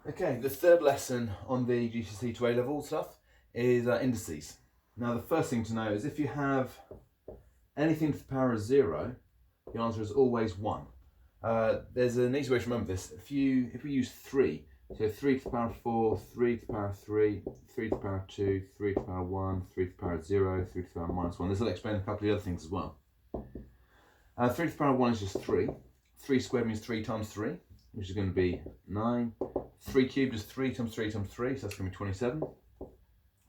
Okay, the third lesson on the GCSE to A-level stuff is indices. Now the first thing to know is if you have anything to the power of 0, the answer is always 1. There's an easy way to remember this. If we use 3, so 3 to the power of 4, 3 to the power of 3, 3 to the power of 2, 3 to the power of 1, 3 to the power of 0, 3 to the power of minus 1. This will explain a couple of the other things as well. 3 to the power of 1 is just 3. 3 squared means 3 times 3, which is going to be 9. 3 cubed is 3 times 3 times 3, so that's going to be 27.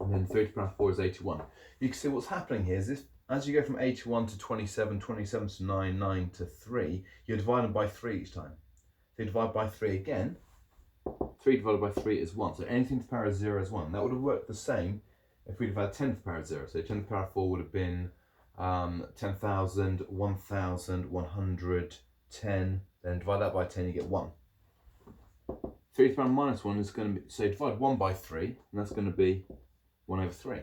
And then 3 to the power of 4 is 81. You can see what's happening here is this, as you go from 81 to 27, 27 to 9, 9 to 3, you're dividing by 3 each time. So you divide by 3 again. 3 divided by 3 is 1. So anything to the power of 0 is 1. That would have worked the same if we'd have had 10 to the power of 0. So 10 to the power of 4 would have been 10,000, 1,000, 100, 10. Then divide that by 10, you get 1. 3 to the power of minus 1 is going to be, so divide 1 by 3, and that's going to be 1 over 3.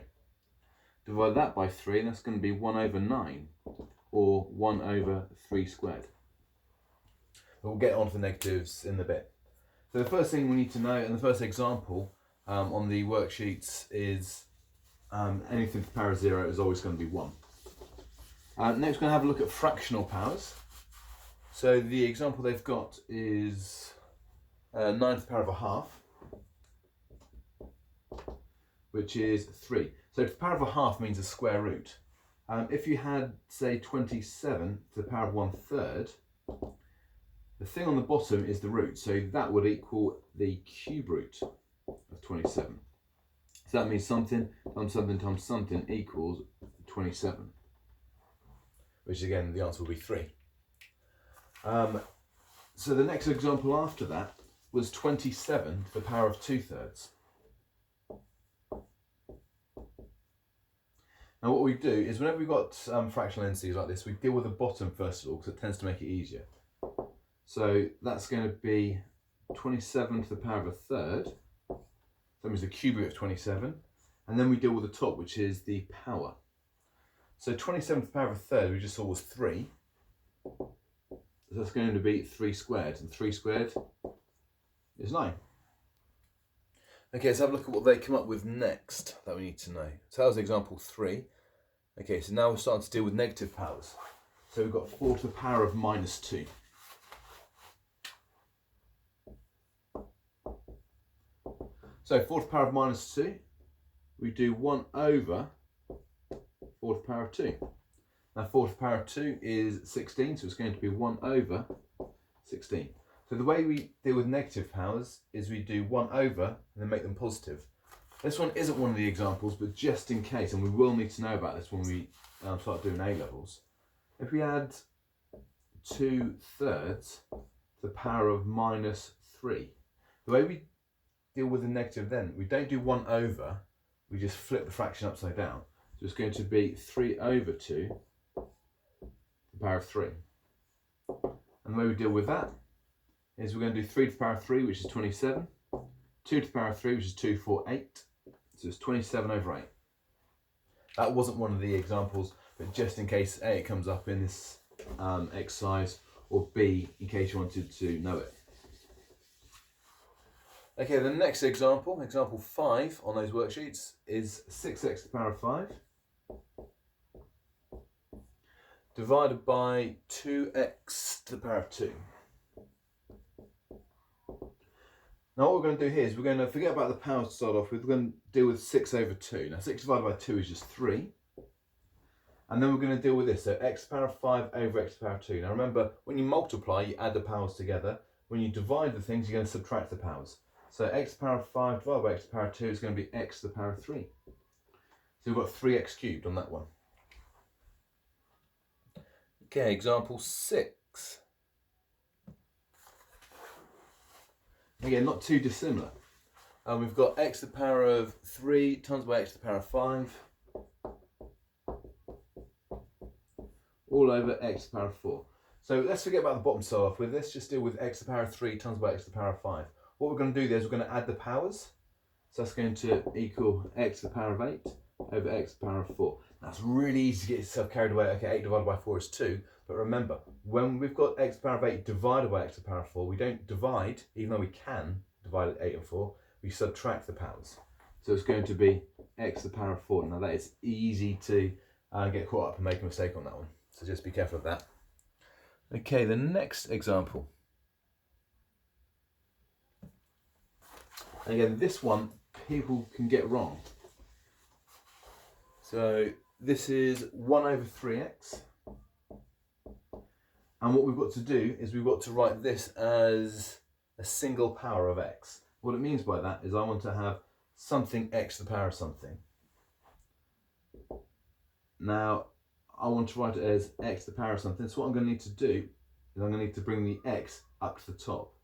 Divide that by 3, and that's going to be 1 over 9, or 1 over 3 squared. But we'll get on to the negatives in a bit. So the first thing we need to know, and the first example on the worksheets is anything to the power of 0 is always going to be 1. Next we're going to have a look at fractional powers. So the example they've got is 9 to the power of a half, which is 3. So to the power of a half means a square root. If you had, say, 27 to the power of 1/3, the thing on the bottom is the root, so that would equal the cube root of 27. So that means something times something times something equals 27, which again, the answer will be 3. So the next example after that was 27 to the power of 2/3. Now what we do is whenever we've got fractional indices like this, we deal with the bottom first of all, because it tends to make it easier. So that's going to be 27 to the power of 1/3. So that means the cube root of 27. And then we deal with the top, which is the power. So 27 to the power of 1/3 we just saw was 3. So that's going to be 3 squared. And 3 squared is 9. Okay, let's have a look at what they come up with next that we need to know. So that was example 3. Okay, so now we're starting to deal with negative powers. So we've got 4 to the power of minus 2. So 4 to the power of minus 2, we do 1 over 4 to the power of 2. Now 4 to the power of 2 is 16, so it's going to be 1 over 16. So the way we deal with negative powers is we do 1 over and then make them positive. This one isn't one of the examples, but just in case, and we will need to know about this when we start doing A-levels. If we add 2/3 to the power of minus 3, the way we deal with the negative then, we don't do 1 over, we just flip the fraction upside down. So it's going to be 3 over 2 to the power of 3. And the way we deal with that is we're going to do 3 to the power of 3, which is 27, 2 to the power of 3, which is 2, 4, 8, so it's 27 over 8. That wasn't one of the examples, but just in case A, it comes up in this exercise, or B, in case you wanted to know it. Okay, the next example, example 5 on those worksheets, is 6x to the power of 5 divided by 2x to the power of 2. Now what we're going to do here is we're going to forget about the powers to start off with. We're going to deal with 6 over 2. Now 6 divided by 2 is just 3. And then we're going to deal with this, so x to the power of 5 over x to the power of 2. Now remember, when you multiply, you add the powers together. When you divide the things, you're going to subtract the powers. So x to the power of 5 divided by x to the power of 2 is going to be x to the power of 3. So we've got 3x cubed on that one. Okay, example 6. Again, not too dissimilar. We've got x to the power of 3 times by x to the power of 5 all over x to the power of 4. So let's forget about the bottom start off with. Let's just deal with x to the power of 3 times by x to the power of 5. What we're going to do there is we're going to add the powers. So that's going to equal x to the power of 8 over x to the power of 4. Now it's really easy to get yourself carried away. Okay, 8 divided by 4 is 2. But remember, when we've got x to the power of 8 divided by x to the power of 4, we don't divide, even though we can divided 8 and 4, we subtract the powers. So it's going to be x to the power of 4. Now that is easy to get caught up and make a mistake on that one. So just be careful of that. Okay, the next example. Again, this one people can get wrong. So this is 1 over 3x. And what we've got to do is we've got to write this as a single power of x. What it means by that is I want to have something x to the power of something. Now, I want to write it as x to the power of something. So what I'm going to need to do is I'm going to need to bring the x up to the top.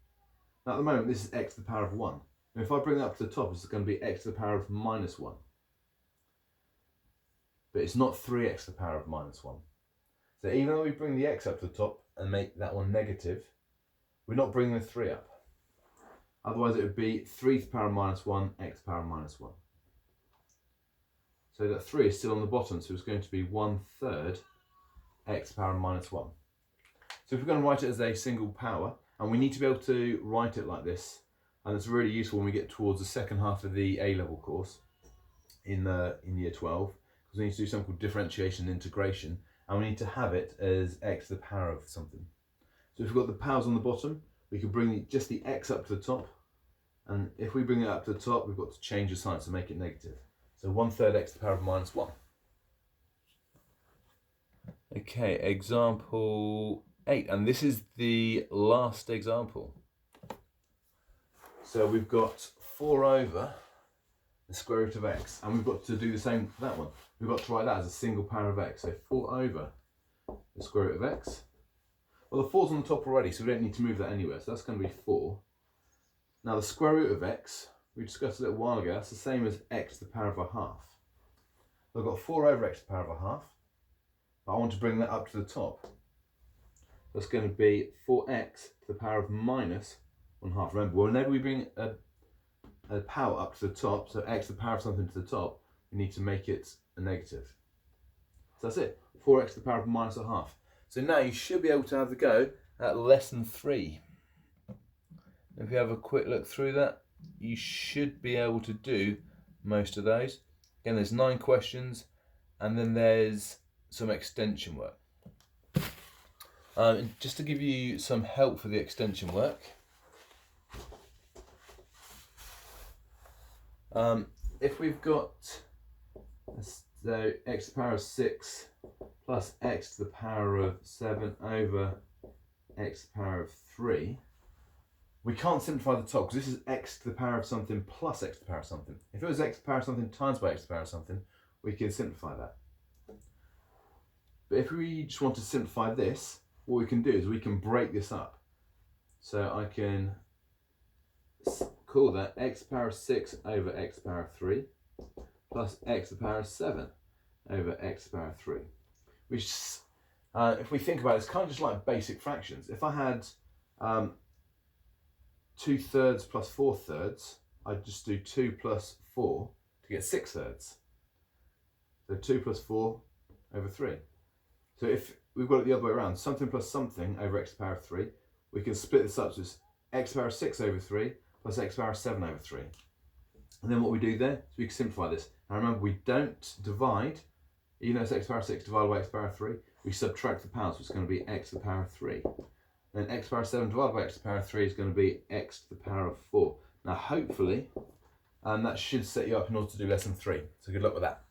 Now at the moment, this is x to the power of 1. And if I bring that up to the top, it's going to be x to the power of minus 1. But it's not 3x to the power of minus 1. So even though we bring the x up to the top and make that one negative, we're not bringing the 3 up. Otherwise it would be 3 to the power of minus 1, x to the power of minus 1. So that 3 is still on the bottom, so it's going to be 1/3 x to the power of minus 1. So if we're going to write it as a single power, and we need to be able to write it like this, and it's really useful when we get towards the second half of the A-level course in year 12, because we need to do something called differentiation and integration, and we need to have it as x to the power of something. So if we've got the powers on the bottom, we can bring just the x up to the top, and if we bring it up to the top, we've got to change the sign to make it negative. So 1/3 x to the power of minus 1. Okay, example 8, and this is the last example. So we've got 4 over the square root of x, and we've got to do the same for that one. We've got to write that as a single power of x. So 4 over the square root of x. Well, the 4's on the top already, so we don't need to move that anywhere. So that's going to be 4. Now the square root of x, we discussed a little while ago, that's the same as x to the power of a half. So I've got 4 over x to the power of a half, but I want to bring that up to the top. That's going to be 4x to the power of minus 1/2. Remember, whenever we bring a power up to the top, so x to the power of something to the top, we need to make it a negative. So that's it, 4x to the power of minus 1/2. So now you should be able to have the go at lesson 3. If you have a quick look through that, you should be able to do most of those. Again, there's 9 questions, and then there's some extension work. Just to give you some help for the extension work, if we've got so x to the power of 6 plus x to the power of 7 over x to the power of 3, we can't simplify the top because this is x to the power of something plus x to the power of something. If it was x to the power of something times by x to the power of something, we can simplify that. But if we just want to simplify this, what we can do is we can break this up. So I can call that x to the power of 6 over x to the power of 3 plus x to the power of 7 over x to the power of 3. Which, if we think about it, it's kind of just like basic fractions. If I had 2/3 plus 4/3, I'd just do 2 plus 4 to get 6/3. So 2 plus 4 over 3. So if we've got it the other way around, something plus something over x to the power of 3, we can split this up as x to the power of 6 over 3 plus x to the power of 7 over 3. And then what we do there is we can simplify this. Now remember, we don't divide, even though it's x to the power of 6 divided by x to the power of 3, we subtract the powers, so it's going to be x to the power of 3. Then x to the power of 7 divided by x to the power of 3 is going to be x to the power of 4. Now hopefully, that should set you up in order to do lesson 3. So good luck with that.